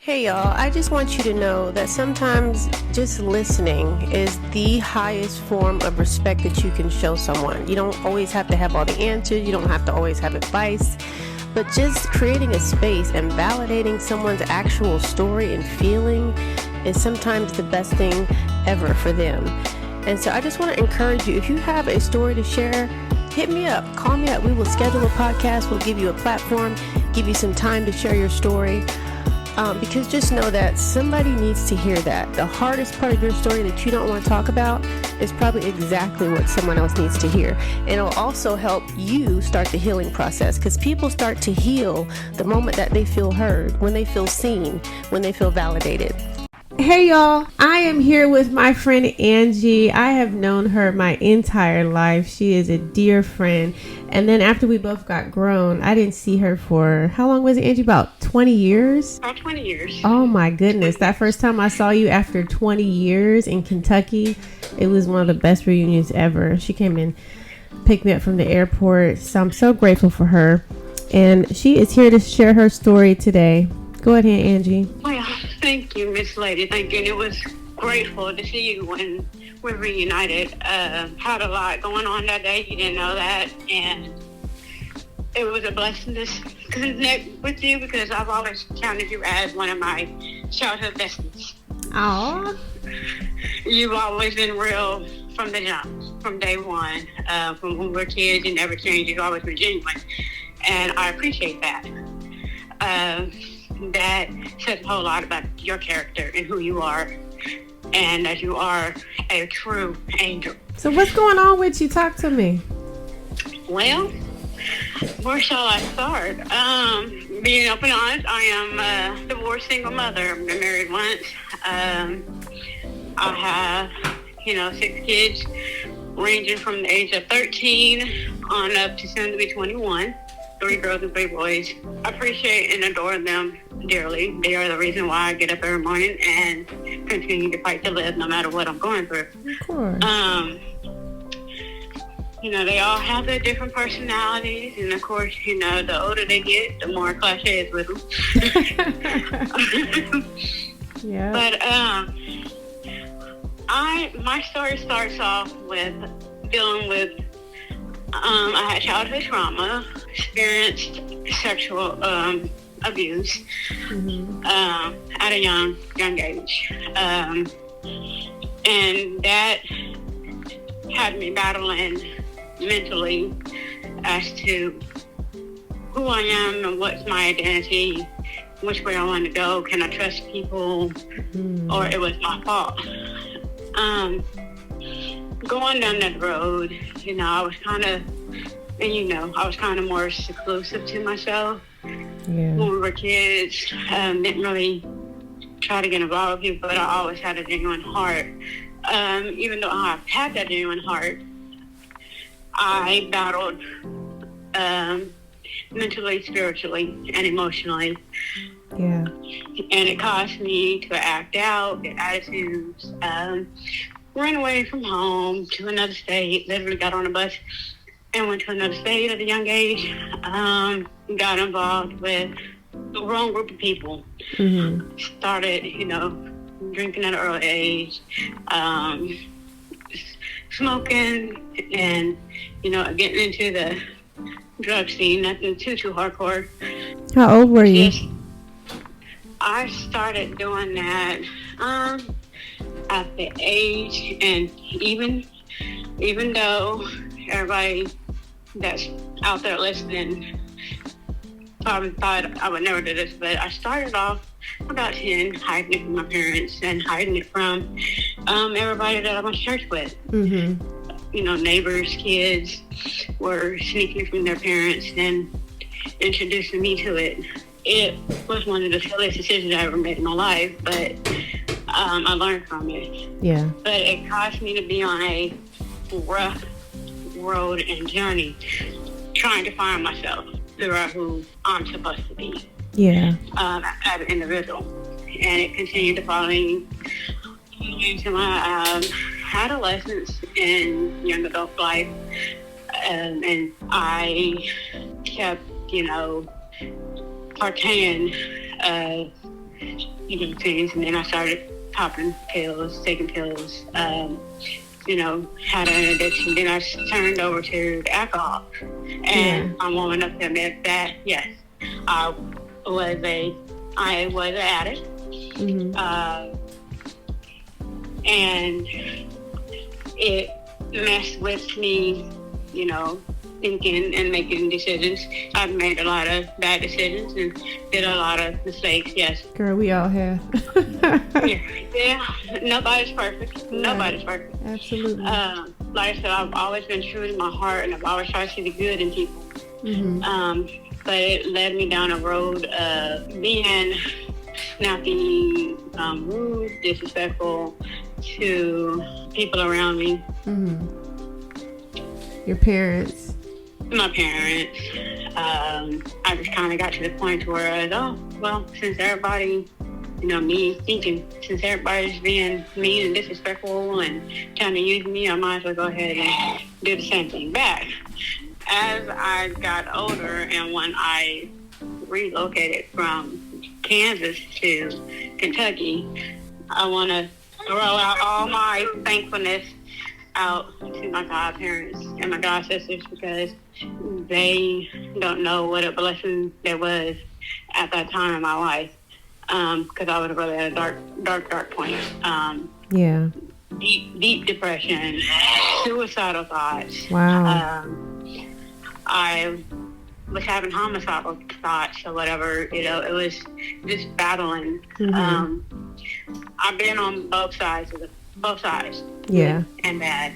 Hey y'all, I just want you to know that sometimes just listening is the highest form of respect that you can show someone. You don't always have to have all the answers, you don't have to always have advice, but just creating a space and validating someone's actual story and feeling is sometimes the best thing ever for them. And so I just want to encourage you, if you have a story to share, hit me up, call me up. We will schedule a podcast, we'll give you a platform, give you some time to share your story. Because just know that somebody needs to hear that. The hardest part of your story that you don't want to talk about is probably exactly what someone else needs to hear. And it'll also help you start the healing process, because people start to heal the moment that they feel heard, when they feel seen, when they feel validated. Hey y'all, I am here with my friend Angie. I have known her my entire life. She is a dear friend. And then after we both got grown, I didn't see her for, how long was it, Angie? About 20 years? About 20 years. Oh my goodness. That first time I saw you after 20 years in Kentucky, it was one of the best reunions ever. She came and picked me up from the airport. So I'm so grateful for her. And she is here to share her story today. Go ahead, Angie. Well, thank you, Miss Lady. Thank you. And it was grateful to see you when we reunited. Had a lot going on that day. You didn't know that. And it was a blessing to connect with you, because I've always counted you as one of my childhood besties. Aww. You've always been real from the jump, from day one. From when we were kids, you never changed. You've always been genuine. And I appreciate that. That says a whole lot about your character and who you are, and that you are a true angel. So what's going on with you? Talk to me. Well, where shall I start? Being open and honest, I am a divorced single mother. I've been married once. I have, 6 kids, ranging from the age of 13 on up to soon to be 21. 3 girls and 3 boys. I appreciate and adore them dearly. They are the reason why I get up every morning and continue to fight to live no matter what I'm going through. Of course. They all have their different personalities, and of course, the older they get, the more cliches with them. Yeah. But my story starts off with dealing with I had childhood trauma, experienced sexual abuse at a young age, and that had me battling mentally as to who I am and what's my identity, which way I want to go. Can I trust people, or it was my fault? Going down that road, I was kind of more seclusive to myself. Yeah. When we were kids, didn't really try to get involved with people, but I always had a genuine heart. Even though I had that genuine heart, I battled mentally, spiritually, and emotionally. Yeah. And it caused me to act out, get attitudes, ran away from home to another state, literally got on a bus and went to another state at a young age, got involved with the wrong group of people. Started, drinking at an early age, smoking, and, getting into the drug scene, nothing too hardcore. How old were you? I started doing that at the age, and even though everybody that's out there listening probably thought I would never do this, but I started off about 10, hiding it from my parents and hiding it from everybody that I went to church with. Neighbors, kids were sneaking from their parents and introducing me to it. It was one of the silliest decisions I ever made in my life, but I learned from it. Yeah. But it caused me to be on a rough road and journey, trying to find myself, figure out who I'm supposed to be. Yeah. As an individual. And it continued to follow me into my adolescence and young adult life. And I kept, partaking things, and then I started popping pills, taking pills. Had an addiction. Then I turned over to alcohol, and I'm woman enough to admit that yes, I was an addict, and it messed with me, thinking and making decisions. I've made a lot of bad decisions and did a lot of mistakes, yes. Girl, we all have. yeah, nobody's perfect. Right. Nobody's perfect. Absolutely. Like I said, I've always been true to my heart, and I've always tried to see the good in people. But it led me down a road of being snappy, rude, disrespectful to people around me. Your parents. My parents. I just kind of got to the point where I was, since everybody, since everybody's being mean and disrespectful and trying to use me, I might as well go ahead and do the same thing back. As I got older and when I relocated from Kansas to Kentucky, I want to throw out all my thankfulness out to my godparents and my god sisters, because they don't know what a blessing there was at that time in my life. Because I was really at a dark point. Deep depression, suicidal thoughts. Wow. I was having homicidal thoughts or whatever. It was just battling. I've been on both sides. Yeah. And bad.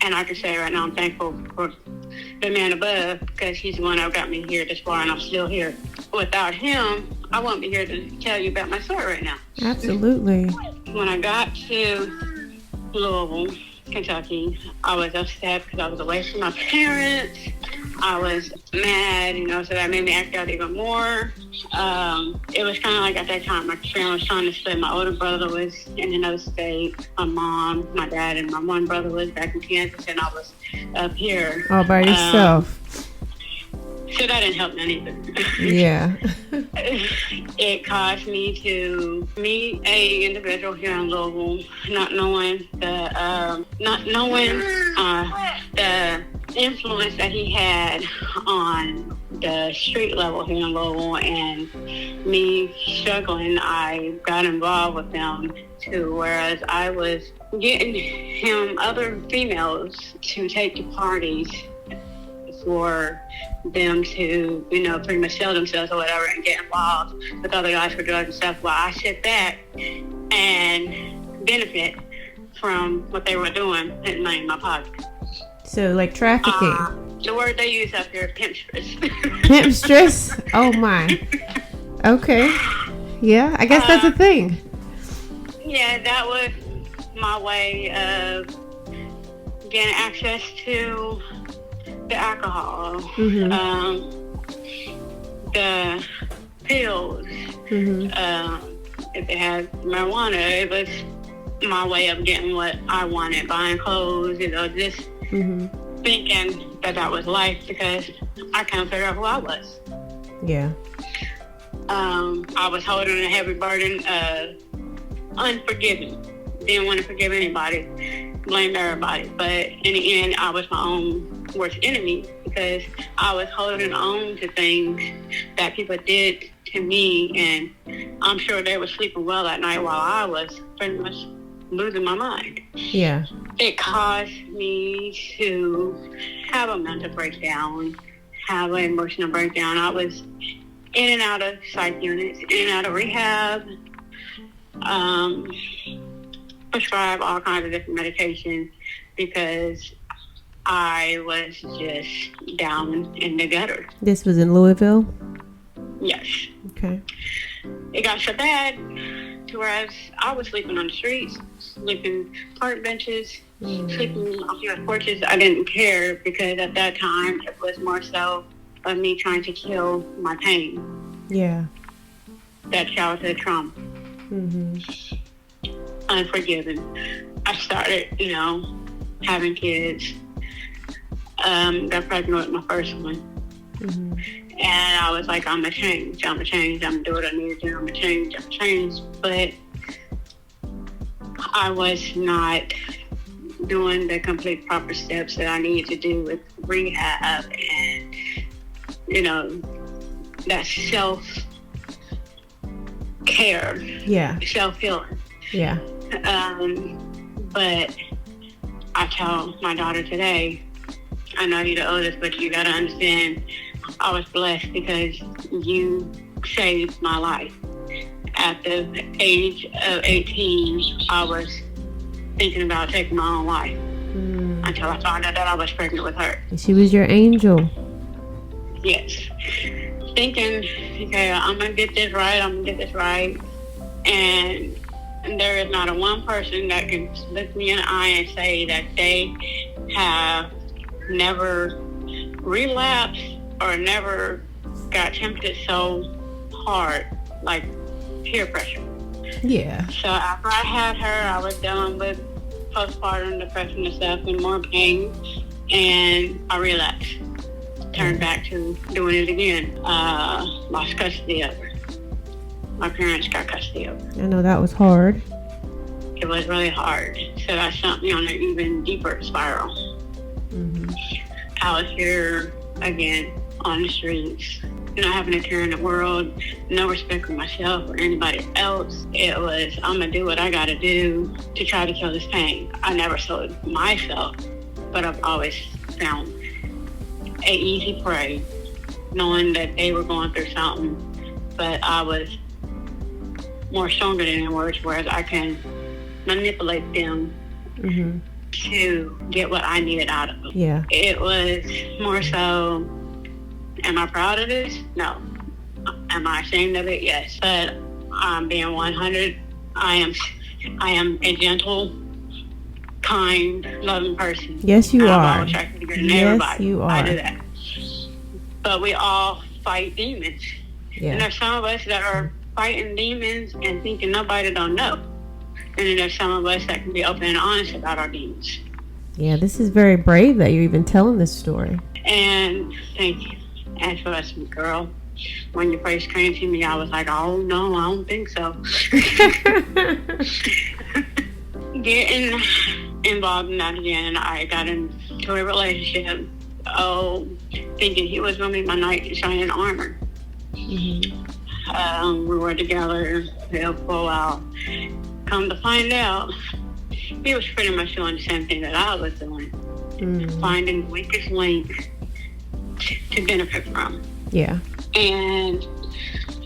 And I can say right now I'm thankful for the man above, because he's the one that got me here this far, and I'm still here. Without him, I won't be here to tell you about my story right now. Absolutely. When I got to Louisville, Kentucky, I was upset because I was away from my parents. I was mad, so that made me act out even more. It was kind of like at that time, my family was trying to split. My older brother was in another state. My mom, my dad, and my one brother was back in Kansas, and I was up here. All by yourself. So that didn't help none either. Yeah. It caused me to meet a individual here in Louisville, not knowing the influence that he had on the street level here in Louisville, and me struggling. I got involved with them too, whereas I was getting him other females to take to parties for them to, pretty much sell themselves or whatever and get involved with other guys for drugs and stuff, while I sit back and benefit from what they were doing, putting money in my pocket. So, like trafficking? The word they use up here, pimpstress. Pimpstress? Oh, my. Okay. Yeah, I guess that's a thing. Yeah, that was my way of getting access to the alcohol, the pills. If they had marijuana, it was my way of getting what I wanted, buying clothes, just thinking that was life, because I couldn't figure out who I was. Yeah. I was holding a heavy burden of unforgiving. Didn't want to forgive anybody, blamed everybody. But in the end, I was my own worst enemy, because I was holding on to things that people did to me, and I'm sure they were sleeping well at night while I was pretty much losing my mind. Yeah. It caused me to have a mental breakdown, have an emotional breakdown. I was in and out of psych units, in and out of rehab, prescribed all kinds of different medications, because I was just down in the gutter. This was in Louisville? Yes. Okay. It got so bad to where I was sleeping on the streets, sleeping park benches, sleeping off your porches. I didn't care, because at that time it was more so of me trying to kill my pain. Yeah. That childhood trauma. Unforgiven. I started, having kids. Got pregnant with my first one. And I was like, I'm going to change. I'm going to change. I'm going to do what I need to do. I'm going to change. I'm going to change. But I was not doing the complete proper steps that I needed to do with rehab and, that self-care, self-healing. Yeah. But I tell my daughter today, I know you're the oldest, but you got to understand, I was blessed because you saved my life. At the age of 18, I was thinking about taking my own life until I found out that I was pregnant with her. She was your angel. Yes. Thinking, okay, I'm going to get this right. And there is not a one person that can look me in the eye and say that they have never relapsed or never got tempted so hard, like peer pressure. Yeah. So after I had her, I was dealing with postpartum depression and stuff and more pain, and I relapsed. Turned back to doing it again. Lost custody of her. My parents got custody of her. I know that was hard. It was really hard. So that sent me on an even deeper spiral. Mm-hmm. I was here again on the streets, not having a care in the world, no respect for myself or anybody else. It was, I'm going to do what I got to do to try to kill this pain. I never sold myself, but I've always found an easy prey, knowing that they were going through something, but I was more stronger than their words, whereas I can manipulate them to get what I needed out of them. Yeah. It was more so, am I proud of this? No. Am I ashamed of it? Yes. But I'm being 100. I am a gentle, kind, loving person. Yes, you are. I'm always trying to get in Yes, everybody. you are. I do that. But we all fight demons. Yeah. And there's some of us that are fighting demons and thinking nobody don't know. And then there's some of us that can be open and honest about our demons. Yeah, this is very brave that you're even telling this story. And thank you. And trust me, girl, when you first came to me, I was like, oh, no, I don't think so. Getting involved in that again, I got into a relationship, thinking he was going to be my knight in shining armor. Mm-hmm. We were together for a while. Come to find out, he was pretty much doing the same thing that I was doing. Finding the weakest link to benefit from. Yeah. And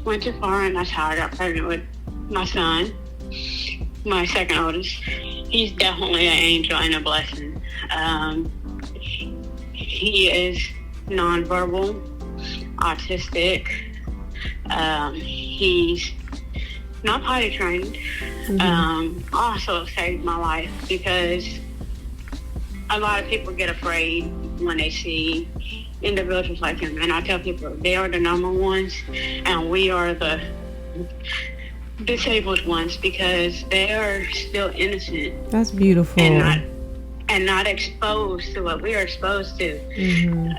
went too far, and that's how I got pregnant with my son, my second oldest. He's definitely an angel and a blessing. He is nonverbal, autistic. He's not potty trained. Also saved my life because a lot of people get afraid when they see individuals like him. And I tell people they are the number ones and we are the disabled ones because they are still innocent. That's beautiful. And not exposed to what we are exposed to.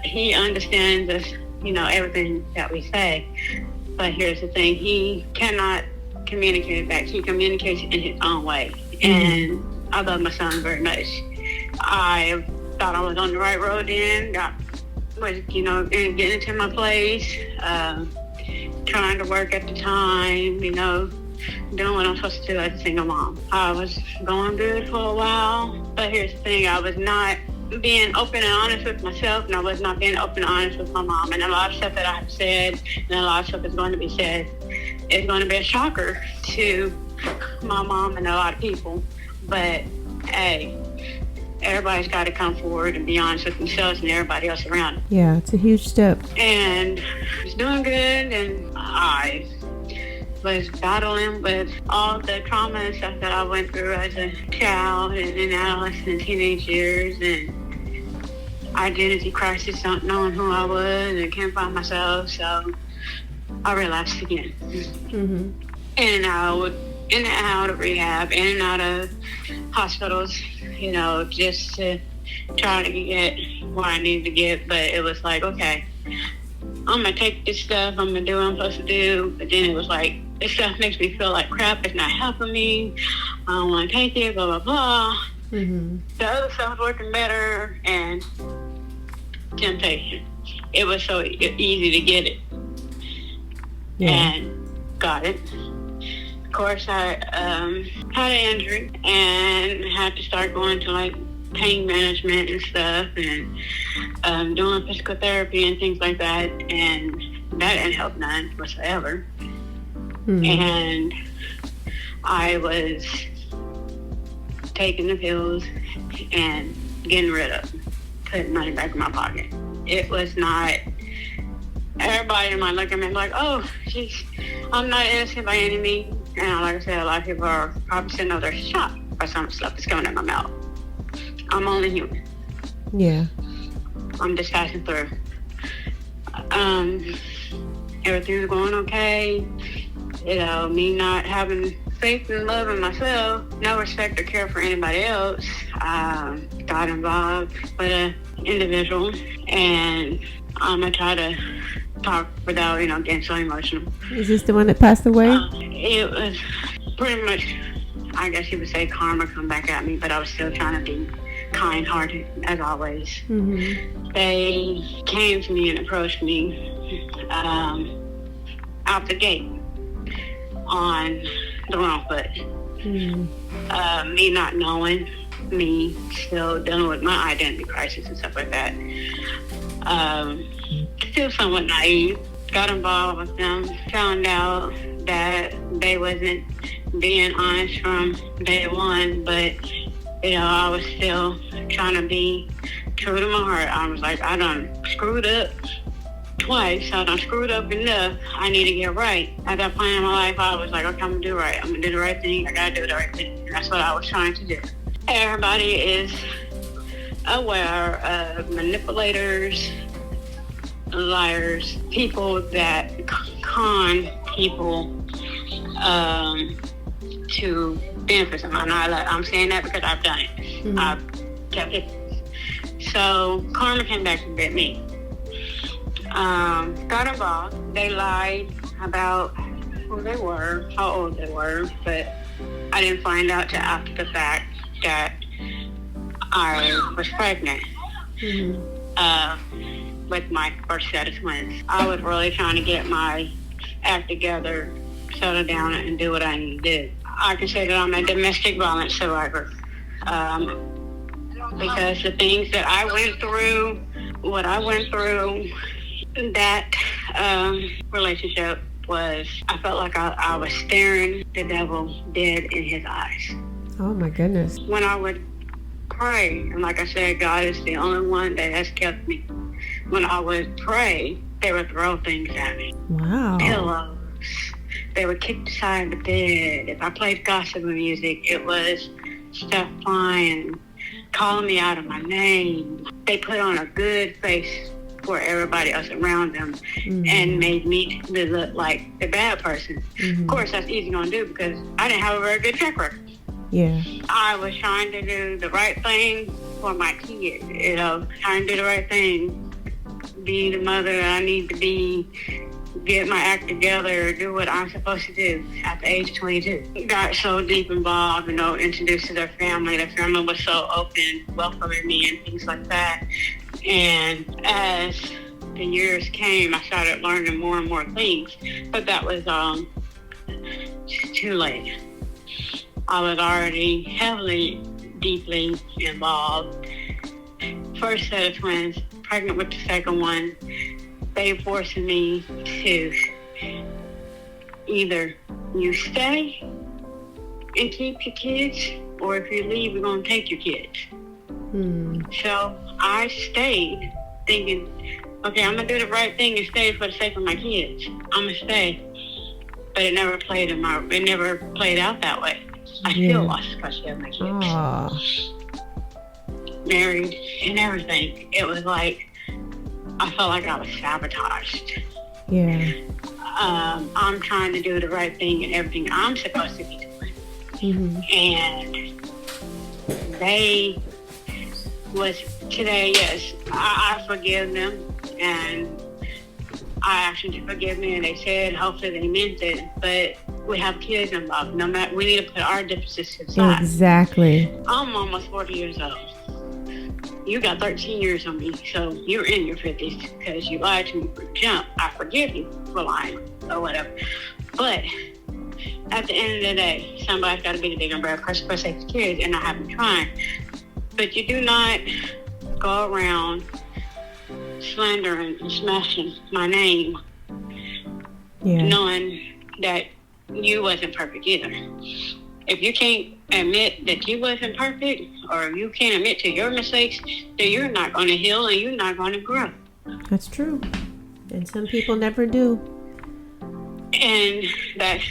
He understands us, everything that we say. But here's the thing, he cannot communicate it back. He communicates in his own way. And I love my son very much. I thought I was on the right road then, getting into my place, trying to work at the time, doing what I'm supposed to do as a single mom. I was going good for a while, but here's the thing, I was not being open and honest with myself, and I was not being open and honest with my mom. And a lot of stuff that I have said, and a lot of stuff that's going to be said, is going to be a shocker to my mom and a lot of people. But, hey, everybody's got to come forward and be honest with themselves and everybody else around them. Yeah, it's a huge step. And I was doing good, and I was battling with all the trauma and stuff that I went through as a child and in adolescent and teenage years, and identity crisis, not knowing who I was and can't find myself. So I relapsed again. In and out of rehab, in and out of hospitals, just to try to get what I needed to get. But it was like, okay, I'm gonna take this stuff, I'm gonna do what I'm supposed to do. But then it was like, this stuff makes me feel like crap, it's not helping me, I don't want to take it, blah blah blah. Mm-hmm. The other stuff was working better, and temptation, it was so easy to get it. Yeah. And got it. Of course, I had an injury and had to start going to like pain management and stuff, and doing physical therapy and things like that, and that didn't help none whatsoever. Mm-hmm. And I was taking the pills and getting rid of them, putting money back in my pocket. It was not. Everybody in my look at me like, oh, geez, I'm not innocent by any means. And like I said, a lot of people are probably sitting over there shocked by some stuff that's coming in my mouth. I'm only human. Yeah. I'm just passing through. Everything's going okay. You know, me not having faith and love in myself, no respect or care for anybody else. Got involved with an individual, and I'm going to try to talk without, getting so emotional. Is this the one that passed away? It was pretty much, I guess you would say, karma come back at me, but I was still trying to be kind-hearted, as always. Mm-hmm. They came to me and approached me out the gate on the wrong foot. Mm-hmm. Me not knowing, me still dealing with my identity crisis and stuff like that. Still somewhat naive. Got involved with them, found out that they wasn't being honest from day one, but I was still trying to be true to my heart. I was like, I done screwed up twice. I done screwed up enough. I need to get right. At that point in my life, I was like, okay, I'm gonna do right. I'm gonna do the right thing. I gotta do the right thing. And that's what I was trying to do. Everybody is aware of manipulators, liars, people that con people to benefit someone. I'm saying that because I've done it. Mm-hmm. I've kept it. So karma came back and bit me. Got involved. They lied about who they were, how old they were, but I didn't find out till after the fact that I was pregnant. Mm-hmm. With my first set of twins. I was really trying to get my act together, settle down, and do what I need to do. I can say that I'm a domestic violence survivor. Because the things that I went through, what I went through, that relationship was, I felt like I was staring the devil dead in his eyes. Oh my goodness. When I would pray, and like I said, God is the only one that has kept me. When I would pray, they would throw things at me. Wow. Pillows. They would kick the side of the bed. If I played gospel music, it was stuff flying, calling me out of my name. They put on a good face for everybody else around them, mm-hmm. and made me look like the bad person. Mm-hmm. Of course, that's easy to do because I didn't have a very good track record. Yeah. I was trying to do the right thing for my kids, trying to do the right thing, be the mother I need to be, get my act together, do what I'm supposed to do at the age of 22. Got so deep involved, introduced to their family. Their family was so open, welcoming me and things like that. And as the years came, I started learning more and more things, but that was too late. I was already heavily, deeply involved. First set of twins, pregnant with the second one. They forced me to either you stay and keep your kids, or if you leave, we're going to take your kids. So I stayed thinking, okay, I'm going to do the right thing and stay for the sake of my kids. I'm going to stay. But it never played out that way. I still lost custody of my kids. Aww. Married and everything. It was like, I felt like I was sabotaged. Yeah. I'm trying to do the right thing and everything I'm supposed to be doing. Mm-hmm. And they was today, yes, I forgive them, and I asked them to forgive me, and they said hopefully they meant it. But we have kids involved. No matter, we need to put our differences aside. Exactly. I'm almost 40 years old. You got 13 years on me, so you're in your 50s because you lied to me for jump. I forgive you for lying or whatever. But at the end of the day, somebody's got to be the bigger better person for safety kids, and I have been trying. But you do not go around slandering and smashing my name, knowing that you wasn't perfect either. If you can't admit that you wasn't perfect, or you can't admit to your mistakes, then you're not going to heal and you're not going to grow. That's true. And some people never do. And that's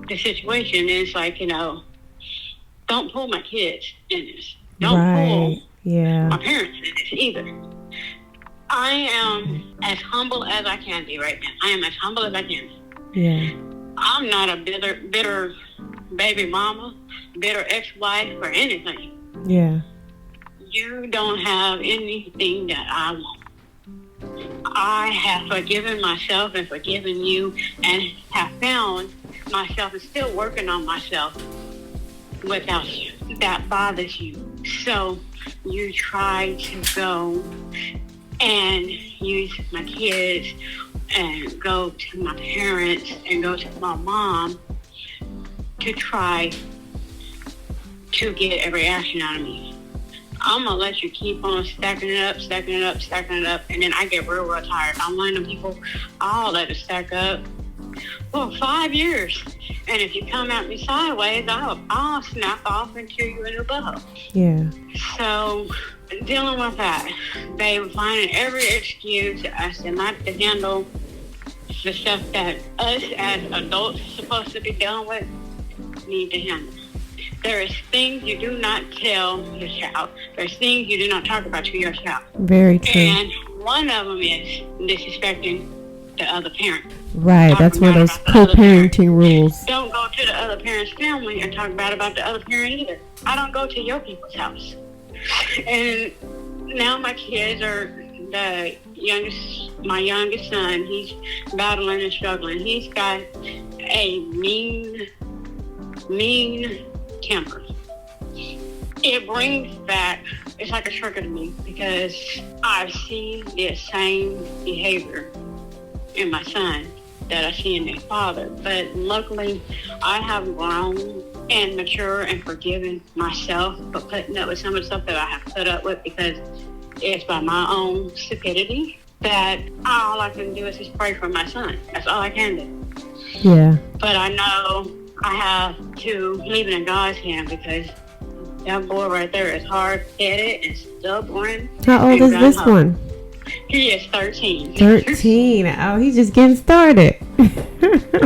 the situation. Is like, don't pull my kids in this. Don't pull my parents in this either. I am as humble as I can be right now. I am as humble as I can be. Yeah. I'm not a bitter baby mama, bitter ex-wife, or anything. Yeah. You don't have anything that I want. I have forgiven myself and forgiven you, and have found myself and still working on myself without you. That bothers you. So you try to go and use my kids and go to my parents and go to my mom to try to get a reaction out of me. I'm going to let you keep on stacking it up, and then I get real tired. I'm one of them people, I'll let it stack up for 5 years. And if you come at me sideways, I'll snap off and chew you in the butt. Yeah. So, dealing with that, they were finding every excuse as to not to handle the stuff that us as adults supposed to be dealing with need to handle. There is things you do not tell your child. There's things you do not talk about to your child. Very true. And one of them is disrespecting the other parent. Right, that's one of those co-parenting rules. Don't go to the other parent's family and talk bad about the other parent either. I don't go to your people's house. And now my kids are my youngest son, he's battling and struggling. He's got a mean temper. It brings back, it's like a trigger to me because I've seen the same behavior in my son that I see in their father. But luckily, I have grown and mature and forgiven myself for putting up with some of the stuff that I have put up with because it's by my own stupidity that all I can do is just pray for my son. That's all I can do. Yeah. But I know I have to leave it in God's hand because that boy right there is hard-headed and stubborn. How old is this one? He is 13. 13. Oh, he's just getting started.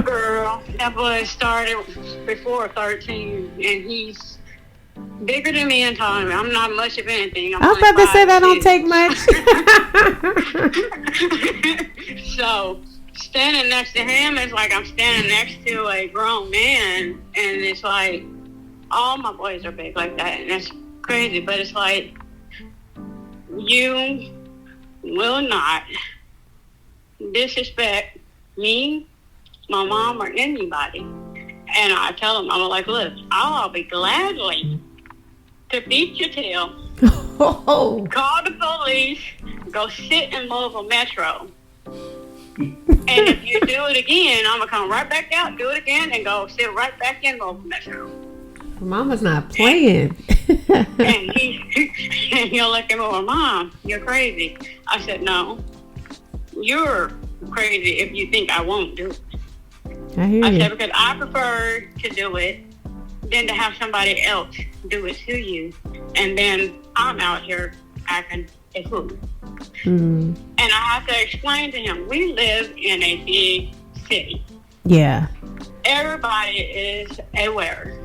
Girl, that boy started before 13, and he's bigger than me and taller than me. I'm not much of anything. I was about to say that don't take much. So, standing next to him is like I'm standing next to a grown man, and it's like all my boys are big like that, and that's crazy. But it's like you will not disrespect me, my mom, or anybody. And I tell them, I'm like, look, I'll be gladly to beat your tail, call the police, go sit in Louisville Metro. And if you do it again, I'm going to come right back out, do it again, and go sit right back in Louisville Metro. Mama's not playing. And he'll look at me, well, Mom, you're crazy. I said, no, you're crazy if you think I won't do it. I said, because I prefer to do it than to have somebody else do it to you. And then I'm out here acting a fool. Mm. And I have to explain to him, we live in a big city. Yeah. Everybody is aware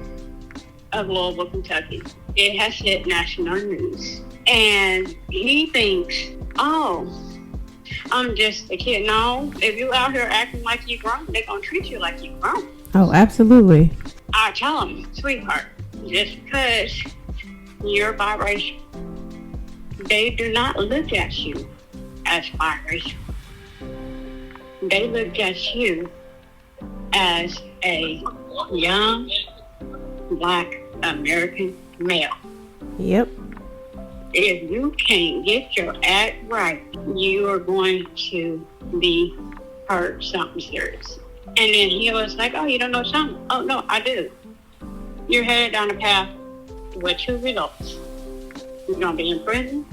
of Louisville, Kentucky. It has hit national news. And he thinks, oh, I'm just a kid. No, if you out here acting like you grown, they're going to treat you like you grown. Oh, absolutely. I tell him, sweetheart, just because you're biracial, they do not look at you as biracial. they looked at you as a young Black American male. Yep. If you can't get your act right, you are going to be hurt something serious. And then he was like, oh, you don't know something? Oh, no, I do. You're headed down a path with two results. You're going to be in prison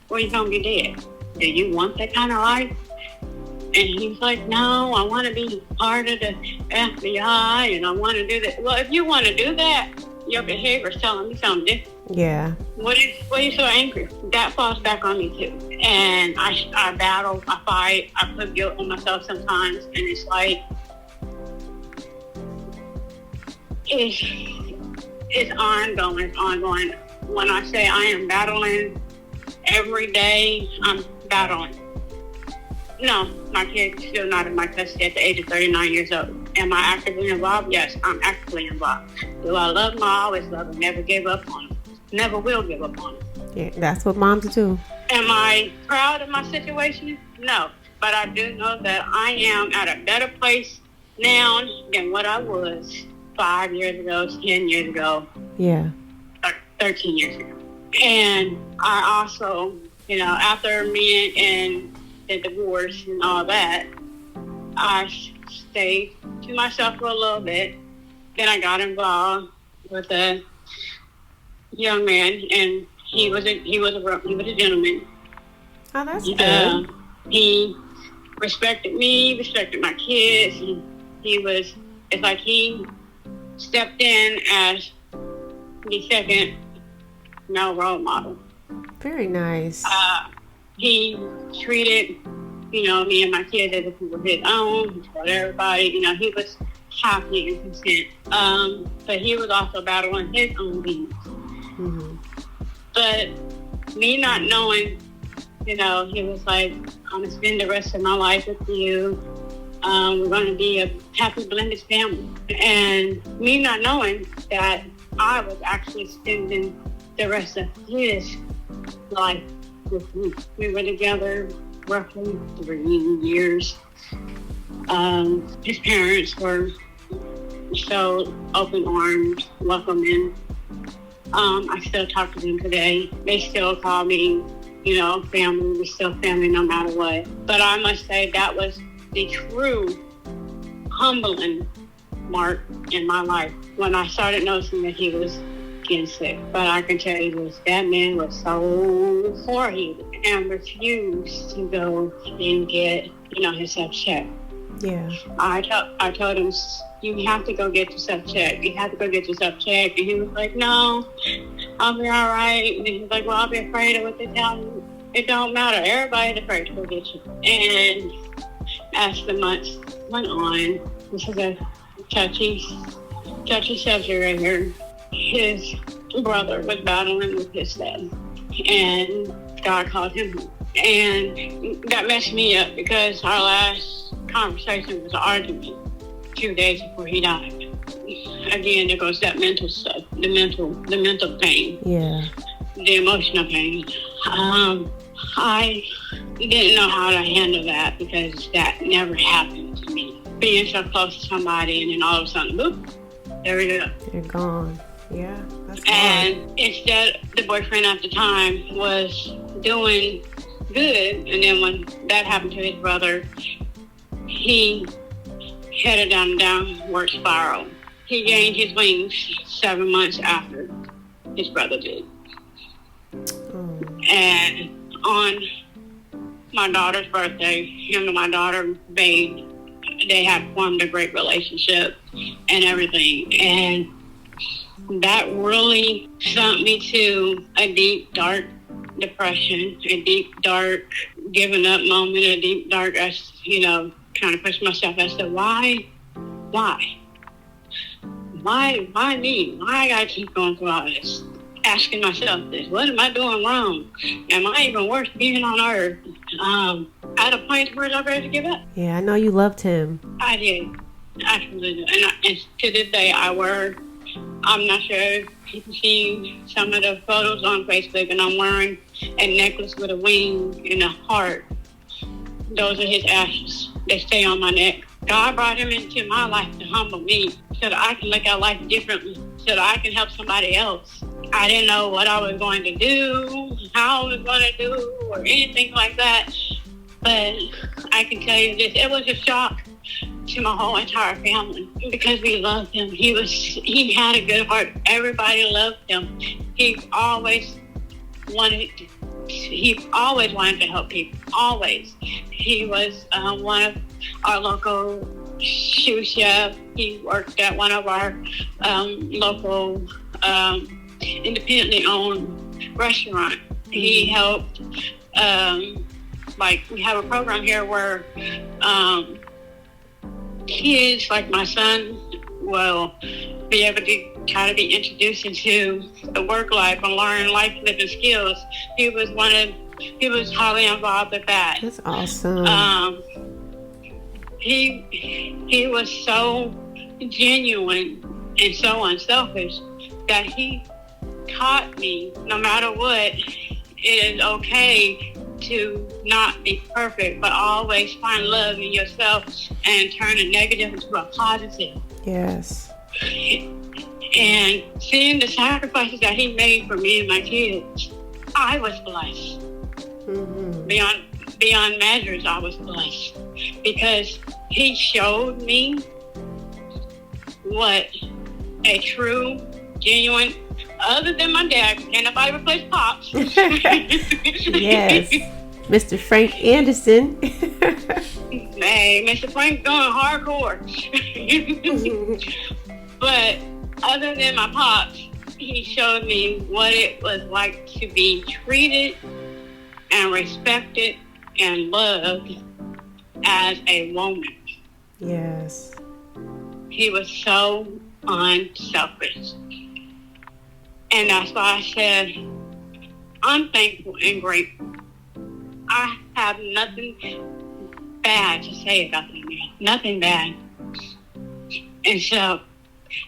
or you're going to be dead. Do you want that kind of life? And he's like, no, I want to be part of the FBI and I want to do that. Well, if you want to do that, your behavior is telling me something different. Yeah. What are you so angry? That falls back on me too. And I battle, I fight, I put guilt on myself sometimes. And it's like, it's ongoing. When I say I am battling every day, I'm battling. No, my kid's still not in my custody at the age of 39 years old. Am I actively involved? Yes, I'm actively involved. Do I love him? I always love him. Never gave up on him. Never will give up on him. Yeah, that's what moms do. Am I proud of my situation? No. But I do know that I am at a better place now than what I was 5 years ago, 10 years ago, Yeah. 13 years ago. And I also, after me and the divorce and all that, I stayed to myself for a little bit. Then I got involved with a young man, and he was a gentleman. Oh, that's good. He respected me, respected my kids. It's like he stepped in as the second male role model. Very nice. He treated, me and my kids as if we were his own. He told everybody, he was happy and content. But he was also battling his own demons. Mm-hmm. But me not knowing, he was like, I'm going to spend the rest of my life with you. We're going to be a happy blended family. And me not knowing that I was actually spending the rest of his life with me. We were together roughly 3 years. His parents were so open-armed, welcoming. I still talk to them today. They still call me, family. We're still family no matter what. But I must say that was the true humbling mark in my life when I started noticing that he was getting sick. But I can tell you that man was so hard-headed and refused to go and get, himself checked. Yeah. I told him, you have to go get yourself checked. You have to go get yourself checked. And he was like, no, I'll be all right. And he was like, well, I'll be afraid of what they tell me. It don't matter. Everybody's afraid to go get you. And as the months went on, this is a touchy subject right here. His brother was battling with his dad, and God called him home. And that messed me up because our last conversation was an argument 2 days before he died. Again, there goes that mental stuff, the mental pain, the emotional pain. I didn't know how to handle that because that never happened to me. Being so close to somebody and then all of a sudden, boop, there we go. You're gone. Yeah, that's hard. And instead, the boyfriend at the time was doing good, and then when that happened to his brother, he headed down a downward spiral. He gained his wings 7 months after his brother did. Oh. And on my daughter's birthday, him and my daughter they had formed a great relationship and everything. And that really sent me to a deep, dark depression, a deep, dark giving up moment, a deep, dark, trying to push myself as to why me? Why I gotta keep going through all this? Asking myself this, what am I doing wrong? Am I even worth being on earth? At a point where I was ready to give up. Yeah, I know you loved him. I did. I truly did. And to this day, I'm not sure if you can see some of the photos on Facebook, and I'm wearing a necklace with a wing and a heart. those are his ashes. They stay on my neck. God brought him into my life to humble me so that I can look at life differently, so that I can help somebody else. I didn't know what I was going to do, how I was going to do, or anything like that. But I can tell you this, it was a shock to my whole entire family because we loved him. He had a good heart. Everybody loved him. He always wanted to help people. Always. He was one of our local sous chef. He worked at one of our local independently owned restaurant. He helped. Like we have a program here where kids like my son will be able to try to be introduced into the work life and learn life living skills. He was highly involved with that. That's awesome. He was so genuine and so unselfish that he taught me no matter what, it is okay to not be perfect, but always find love in yourself and turn a negative into a positive. Yes. And seeing the sacrifices that he made for me and my kids, I was blessed. Mm-hmm. Beyond measures, I was blessed because he showed me what a true, genuine, other than my dad, can't nobody replace Pops. Yes. Mr. Frank Anderson. Hey, Mr. Frank's going hardcore. But other than my Pops, he showed me what it was like to be treated and respected and loved as a woman. Yes. He was so unselfish. And that's why I said, I'm thankful and grateful. I have nothing bad to say about that man. Nothing bad. And so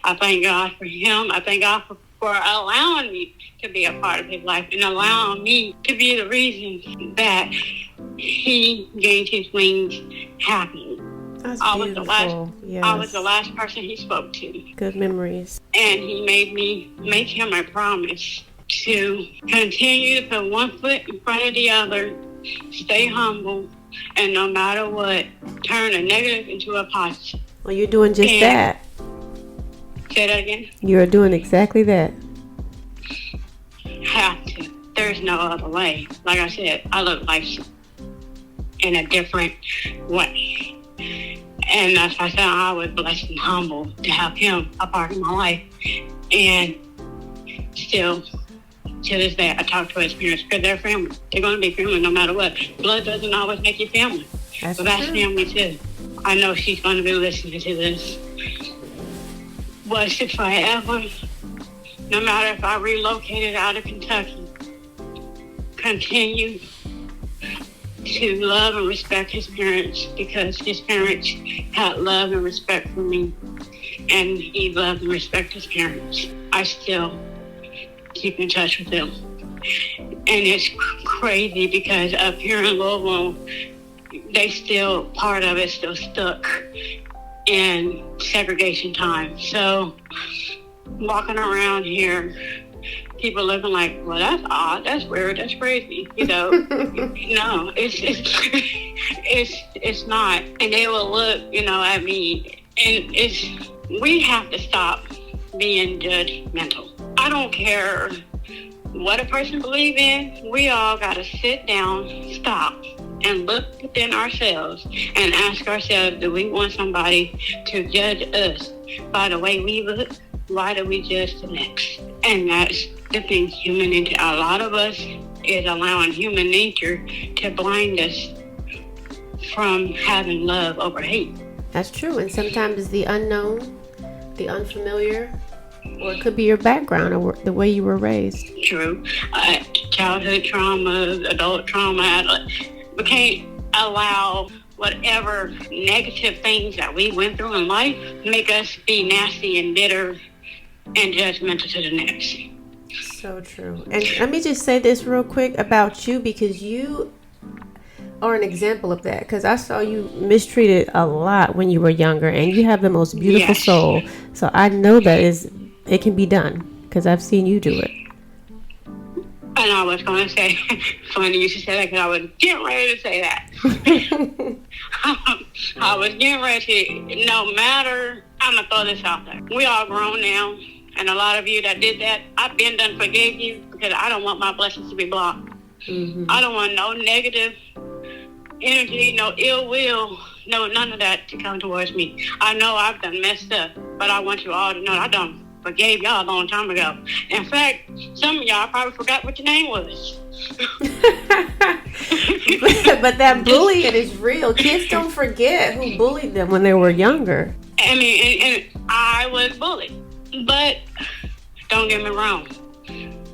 I thank God for him. I thank God for allowing me to be a part of his life and allowing me to be the reason that he gained his wings happy. That's I beautiful. I was the last person he spoke to. Good memories. And he made me make him a promise to continue to put one foot in front of the other, stay humble, and no matter what, turn a negative into a positive. Well, you're doing just that. Say that again? You're doing exactly that. Have to. There's no other way. Like I said, I look life in a different way. And that's why I said I was blessed and humble to have him a part of my life. And still, to this day, I talk to his parents because they're family. They're going to be family no matter what. Blood doesn't always make you family. That's family too. I know she's going to be listening to this. Was it forever? No matter if I relocated out of Kentucky, continue to love and respect his parents because his parents had love and respect for me, and he loved and respected his parents. I still keep in touch with them, and it's crazy because up here in Louisville, part of it still stuck in segregation time. So walking around here, people looking like, well, that's odd, that's weird, that's crazy, No, it's not. And they will look, at me, and we have to stop being judgmental. I don't care what a person believes in. We all got to sit down, stop, and look within ourselves and ask ourselves, do we want somebody to judge us by the way we look? Why do we judge the next? And that's the thing, human nature. A lot of us is allowing human nature to blind us from having love over hate. That's true. And sometimes it's the unknown, the unfamiliar, or it could be your background or the way you were raised. True. Childhood trauma, adult trauma. We can't allow whatever negative things that we went through in life make us be nasty and bitter and judgmental to the next. So true. And let me just say this real quick about you, because you or an example of that? Because I saw you mistreated a lot when you were younger, and you have the most beautiful Yes. soul. So I know that it can be done because I've seen you do it. And I was going to say, funny you should say that because I was getting ready to say that. I was getting ready to, no matter, I'm going to throw this out there. We all grown now. And a lot of you that did that, I've been done forgave you because I don't want my blessings to be blocked. Mm-hmm. I don't want no negative energy, no ill will, no none of that to come towards me. I know I've done messed up, but I want you all to know I done forgave y'all a long time ago. In fact, some of y'all probably forgot what your name was. But that bullying is real. Kids don't forget who bullied them when they were younger. I mean, and I was bullied. But don't get me wrong.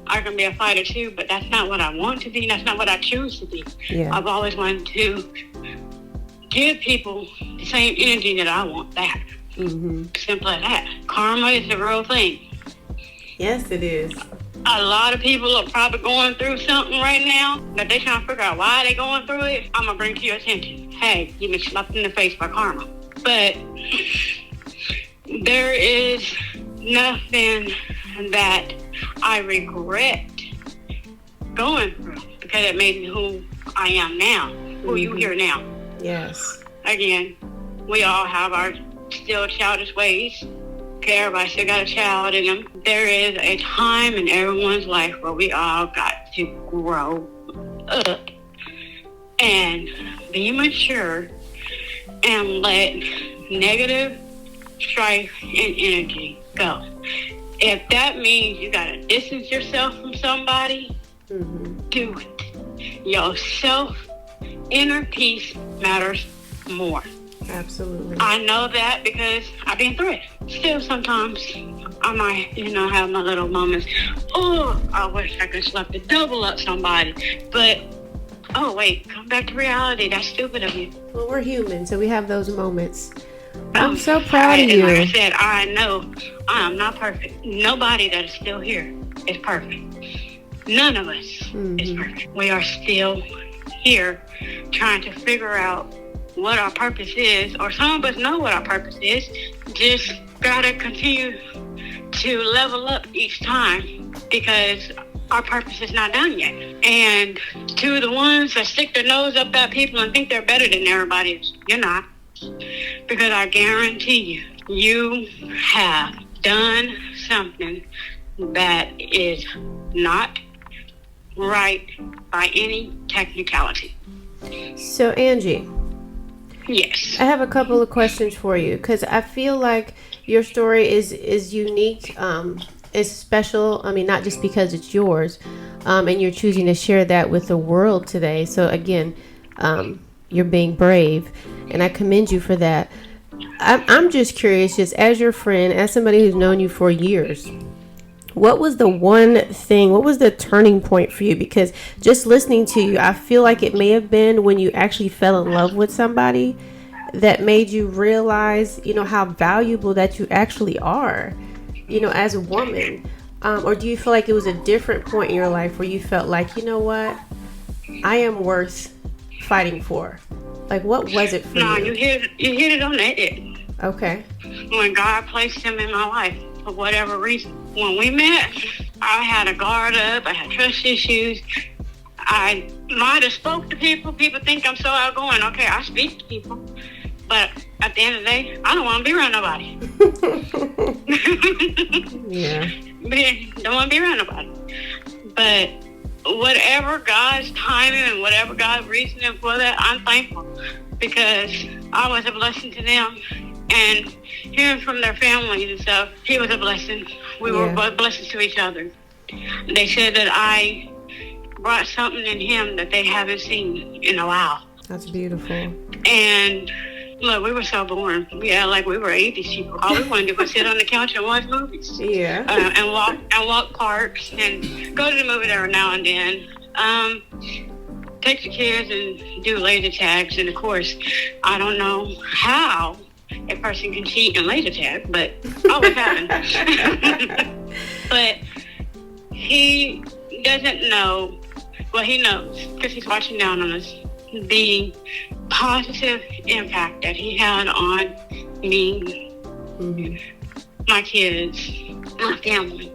I can be a fighter too, but that's not what I want to be. That's not what I choose to be. Yeah. I've always wanted to give people the same energy that I want back. Mm-hmm. Simple as that. Karma is the real thing. Yes, it is. A lot of people are probably going through something right now that they trying to figure out why they going through it. I'm gonna bring to your attention. Hey, you've been slapped in the face by karma. But there is nothing that I regret going through because it made me who I am now, who you hear now. Yes. Again, we all have our still childish ways. Okay, everybody still got a child in them. There is a time in everyone's life where we all got to grow up and be mature and let negative strife and energy go. If that means you gotta distance yourself from somebody, do it. Your self inner peace matters more. Absolutely. I know that because I've been through it. Still sometimes I might, have my little moments. Oh, I wish I could slap the double up somebody. But oh wait, come back to reality. That's stupid of you. Well, we're human, so we have those moments. I'm so proud of And you. like I said, I know I am not perfect. Nobody that is still here is perfect. None of us is perfect. We are still here trying to figure out what our purpose is, or some of us know what our purpose is. Just gotta continue to level up each time because our purpose is not done yet. And to the ones that stick their nose up at people and think they're better than everybody else, you're not. Because I guarantee you have done something that is not right by any technicality. So, Angie, Yes. I have a couple of questions for you because I feel like your story is unique, is special. I mean, not just because it's yours, and you're choosing to share that with the world today. So again, you're being brave, and I commend you for that. I'm just curious, just as your friend, as somebody who's known you for years, what was the one thing, what was the turning point for you? Because just listening to you, I feel like it may have been when you actually fell in love with somebody that made you realize, how valuable that you actually are, as a woman. Or do you feel like it was a different point in your life where you felt like, you know what, I am worth fighting for? Like, what was it for No, you? you hit it on the head. Okay. When God placed him in my life, for whatever reason. When we met, I had a guard up. I had trust issues. I might have spoke to people. People think I'm so outgoing. Okay, I speak to people. But at the end of the day, I don't want to be around nobody. Yeah. Don't want to be around nobody. But whatever God's timing and whatever God's reasoning for that, I'm thankful. Because I was a blessing to them. And hearing from their families and stuff, he was a blessing. We were both blessings to each other. They said that I brought something in him that they haven't seen in a while. That's beautiful. And look, we were so boring. We acted like we were 80s people. All we wanted to do was sit on the couch and watch movies. Yeah. And walk parks and go to the movies every now and then. Take the kids and do laser tags. And of course, I don't know how a person can cheat and laser tag, but always happened. But he doesn't know. Well, he knows because he's watching down on us. the positive impact that he had on me, my kids, my family.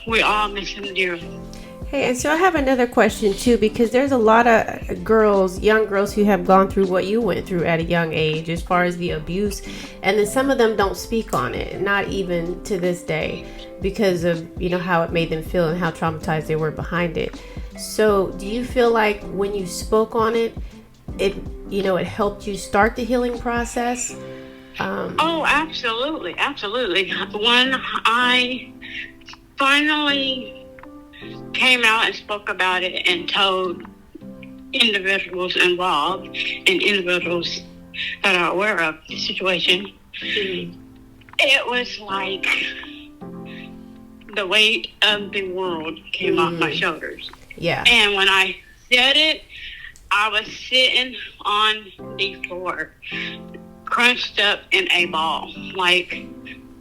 We all miss him dearly. Hey, and so I have another question too, because there's a lot of girls, young girls, who have gone through what you went through at a young age as far as the abuse, and then some of them don't speak on it, not even to this day, because of, you know, how it made them feel and how traumatized they were behind it. So do you feel like when you spoke on it, it helped you start the healing process? Oh, absolutely. When I finally came out and spoke about it and told individuals involved and individuals that are aware of the situation, it was like the weight of the world came off my shoulders. Yeah. And when I said it, I was sitting on the floor, crunched up in a ball, like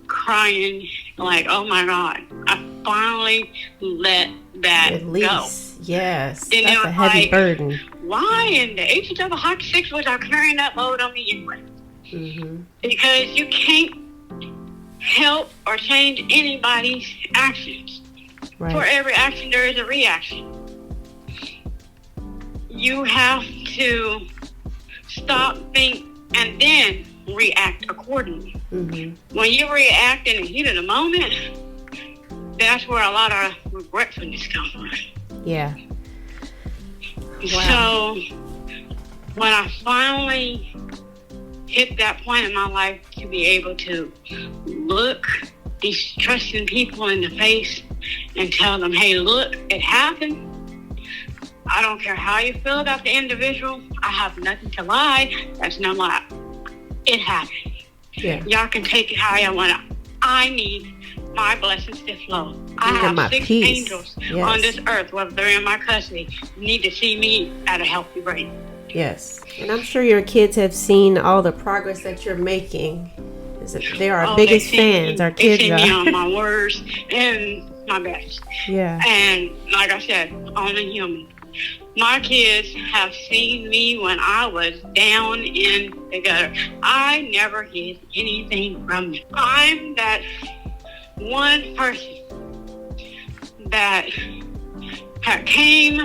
crying, like, oh my God, I finally let that go. Yes, and that's a heavy like, burden. Why in the ancient double hockey sticks was I carrying that load on me anyway? Because you can't help or change anybody's actions. Right. For every action, there is a reaction. You have to stop, think, and then react accordingly. When you react in the heat of the moment, that's where a lot of regretfulness comes from. Yeah. Wow. So when I finally hit that point in my life to be able to look these trusting people in the face and tell them, hey, look, it happened. I don't care how you feel about the individual. I have nothing to lie. That's no lie. It happened. Yeah. Y'all can take it how y'all want it. I need my blessings to flow. I have 6 angels on this earth, whether they're in my custody, need to see me at a healthy rate. Yes. And I'm sure your kids have seen all the progress that you're making. They are our biggest fans. Our kids they see are. me on my worst and my best. Yeah. And like I said, only human. My kids have seen me when I was down in the gutter. I never hid anything from them. I'm that one person that came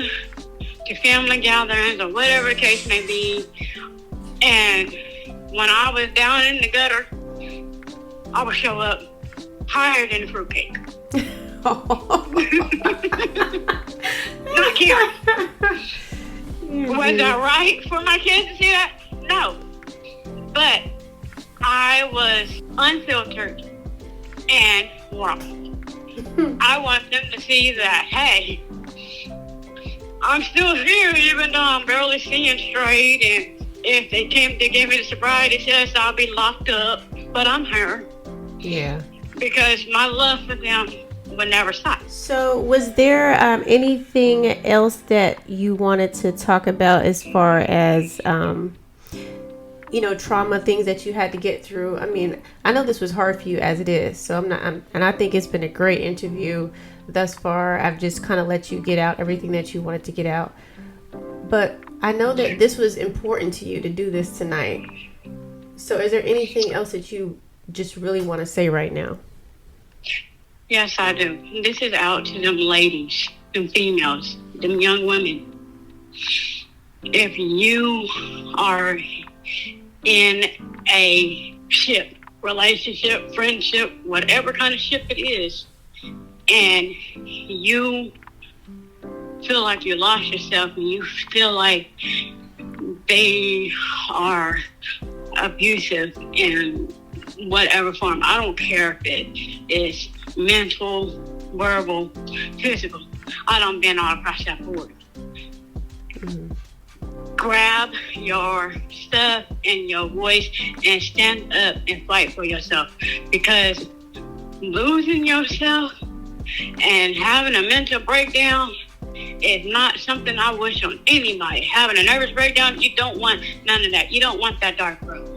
to family gatherings or whatever the case may be, and when I was down in the gutter, I would show up higher than the fruitcake. Not caring. Was that right for my kids to see that? No. But I was unfiltered and raw. I want them to see that, hey, I'm still here even though I'm barely seeing straight, and if they came to give me the sobriety test, I'll be locked up, but I'm here. Yeah. Because my love for them would never stop. So was there anything else that you wanted to talk about as far as trauma, things that you had to get through? I mean, I know this was hard for you as it is, so and I think it's been a great interview thus far. I've just kind of let you get out everything that you wanted to get out, but I know that this was important to you to do this tonight. So is there anything else that you just really want to say right now? Yes, I do. This is out to them ladies, them females, them young women. If you are in a ship, relationship, friendship, whatever kind of ship it is, and you feel like you lost yourself and you feel like they are abusive in whatever form, I don't care if it is mental, verbal, physical. I done been all across that board. Grab your stuff and your voice and stand up and fight for yourself, because losing yourself and having a mental breakdown is not something I wish on anybody. Having a nervous breakdown, you don't want none of that. You don't want that dark road,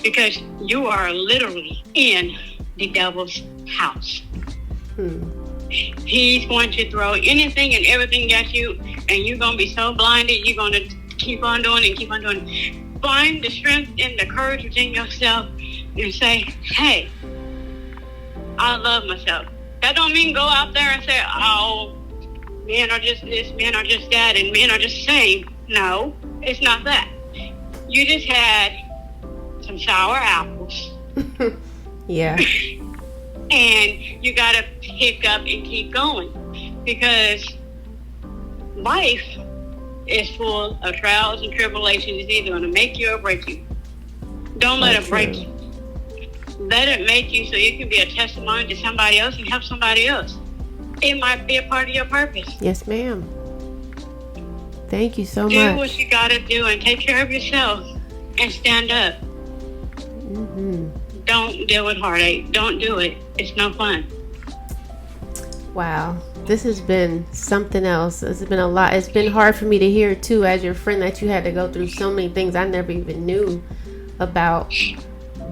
because you are literally in the devil's house. He's going to throw anything and everything at you, and you're going to be so blinded, you're going to keep on doing it, keep on doing it. Find the strength and the courage within yourself and say, hey, I love myself. That don't mean go out there and say, oh, men are just this, men are just that, and men are just same. No, it's not that. You just had some sour apples. Yeah. And you got to pick up and keep going, because life is full of trials and tribulations. It's either going to make you or break you. Don't let it break you. Let it make you so you can be a testimony to somebody else and help somebody else. It might be a part of your purpose. Yes, ma'am. Thank you so much. Do what you got to do and take care of yourself and stand up. Mm-hmm. Don't deal with heartache. Don't do it. It's no fun. Wow. This has been something else. It's been a lot. It's been hard for me to hear too, as your friend, that you had to go through so many things I never even knew about.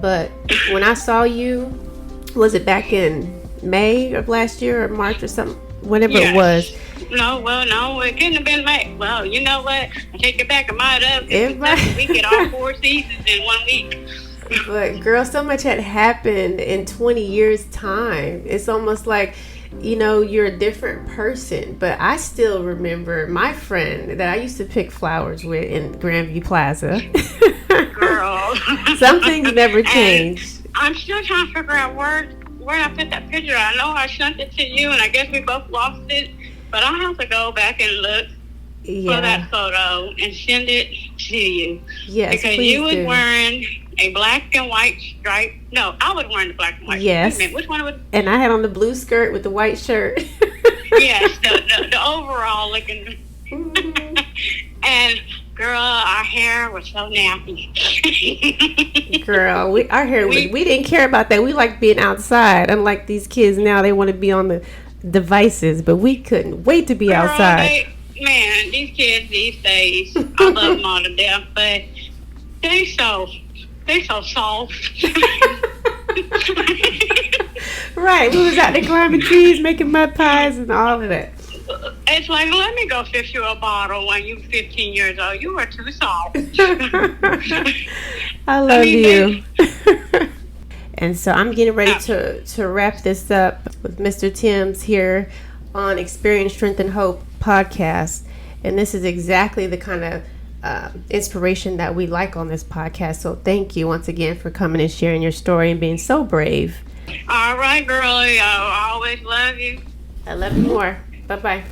But when I saw you, was it back in May of last year or March or something? Whatever it was. No, it couldn't have been May. Well, you know what? I take it back. It might have. We get all 4 seasons in 1 week. But girl, so much had happened in 20 years time. It's almost like, you're a different person. But I still remember my friend that I used to pick flowers with in Grandview Plaza. Girl. Some things never changed. I'm still trying to figure out where I put that picture. I know I sent it to you, and I guess we both lost it. But I'll have to go back and look for that photo and send it to you. Yes, because please you was do. wearing a black and white stripe. No, I was wearing the black and white. Yes. Wait a minute, which one was? And I had on the blue skirt with the white shirt. Yes, the overall looking. Mm-hmm. And girl, our hair was so nappy. Girl, we didn't care about that. We liked being outside. Unlike these kids now, they want to be on the devices, but we couldn't wait to be outside. These kids these days, I love them all to death, but they so soft. Right, we was out there climbing trees, making mud pies and all of that. It's like, let me go fix you a bottle when you're 15 years old. You are too soft. I love you. And so I'm getting ready to wrap this up with Mr. Timms here on Experience, Strength, and Hope podcast. And this is exactly the kind of inspiration that we like on this podcast. So thank you once again for coming and sharing your story and being so brave. All right, girlie. I always love you. I love you more. Bye-bye.